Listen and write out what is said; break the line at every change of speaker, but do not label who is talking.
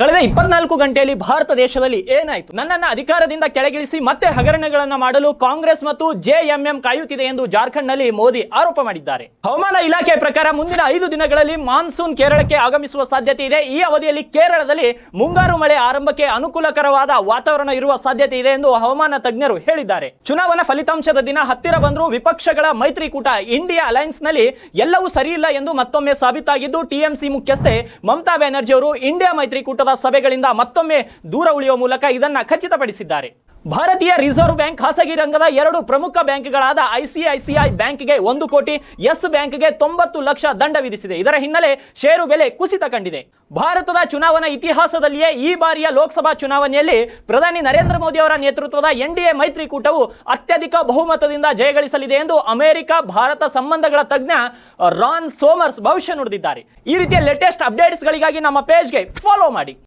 ಕಳೆದ 24 ಗಂಟೆಯಲ್ಲಿ ಭಾರತ ದೇಶದಲ್ಲಿ ಏನಾಯಿತು? ನನ್ನನ್ನು ಅಧಿಕಾರದಿಂದ ಕೆಳಗಿಳಿಸಿ ಮತ್ತೆ ಹಗರಣಗಳನ್ನು ಮಾಡಲು ಕಾಂಗ್ರೆಸ್ ಮತ್ತು ಜೆಎಂಎಂ ಕಾಯುತ್ತಿದೆ ಎಂದು ಜಾರ್ಖಂಡ್ನಲ್ಲಿ ಮೋದಿ ಆರೋಪ ಮಾಡಿದ್ದಾರೆ. ಹವಾಮಾನ ಇಲಾಖೆ ಪ್ರಕಾರ ಮುಂದಿನ 5 ದಿನಗಳಲ್ಲಿ ಮಾನ್ಸೂನ್ ಕೇರಳಕ್ಕೆ ಆಗಮಿಸುವ ಸಾಧ್ಯತೆ ಇದೆ. ಈ ಅವಧಿಯಲ್ಲಿ ಕೇರಳದಲ್ಲಿ ಮುಂಗಾರು ಮಳೆ ಆರಂಭಕ್ಕೆ ಅನುಕೂಲಕರವಾದ ವಾತಾವರಣ ಇರುವ ಸಾಧ್ಯತೆ ಇದೆ ಎಂದು ಹವಾಮಾನ ತಜ್ಞರು ಹೇಳಿದ್ದಾರೆ. ಚುನಾವಣಾ ಫಲಿತಾಂಶದ ದಿನ ಹತ್ತಿರ ಬಂದರೂ ವಿಪಕ್ಷಗಳ ಮೈತ್ರಿಕೂಟ ಇಂಡಿಯಾ ಅಲೈನ್ಸ್ ನಲ್ಲಿ ಎಲ್ಲವೂ ಸರಿಯಿಲ್ಲ ಎಂದು ಮತ್ತೊಮ್ಮೆ ಸಾಬೀತಾಗಿದ್ದು, ಟಿಎಂಸಿ ಮುಖ್ಯಸ್ಥೆ ಮಮತಾ ಬ್ಯಾನರ್ಜಿ ಅವರು ಇಂಡಿಯಾ ಮೈತ್ರಿಕೂಟದ ಸಭೆಗಳಿಂದ ಮತ್ತೊಮ್ಮೆ ದೂರ ಉಳಿಯುವ ಮೂಲಕ ಇದನ್ನ ಖಚಿತಪಡಿಸಿದ್ದಾರೆ. ಭಾರತೀಯ ರಿಸರ್ವ್ ಬ್ಯಾಂಕ್ ಖಾಸಗಿ ರಂಗದ 2 ಪ್ರಮುಖ ಬ್ಯಾಂಕ್ಗಳಾದ ಐಸಿಐಸಿಐ ಬ್ಯಾಂಕ್ಗೆ 1 ಕೋಟಿ, ಯೆಸ್ ಬ್ಯಾಂಕ್ಗೆ 90 ಲಕ್ಷ ದಂಡ ವಿಧಿಸಿದೆ. ಇದರ ಹಿನ್ನೆಲೆ ಷೇರು ಬೆಲೆ ಕುಸಿತ ಕಂಡಿದೆ. ಭಾರತದ ಚುನಾವಣಾ ಇತಿಹಾಸದಲ್ಲಿಯೇ ಈ ಬಾರಿಯ ಲೋಕಸಭಾ ಚುನಾವಣೆಯಲ್ಲಿ ಪ್ರಧಾನಿ ನರೇಂದ್ರ ಮೋದಿ ಅವರ ನೇತೃತ್ವದ ಎನ್ಡಿಎ ಮೈತ್ರಿಕೂಟವು ಅತ್ಯಧಿಕ ಬಹುಮತದಿಂದ ಜಯಗಳಿಸಲಿದೆ ಎಂದು ಅಮೆರಿಕ ಭಾರತ ಸಂಬಂಧಗಳ ತಜ್ಞ ರಾನ್ ಸೋಮರ್ಸ್ ಭವಿಷ್ಯ ನುಡಿದಿದ್ದಾರೆ. ಈ ರೀತಿಯ ಲೇಟೆಸ್ಟ್ ಅಪ್ಡೇಟ್ಸ್ಗಳಿಗಾಗಿ ನಮ್ಮ ಪೇಜ್ಗೆ ಫಾಲೋ ಮಾಡಿ.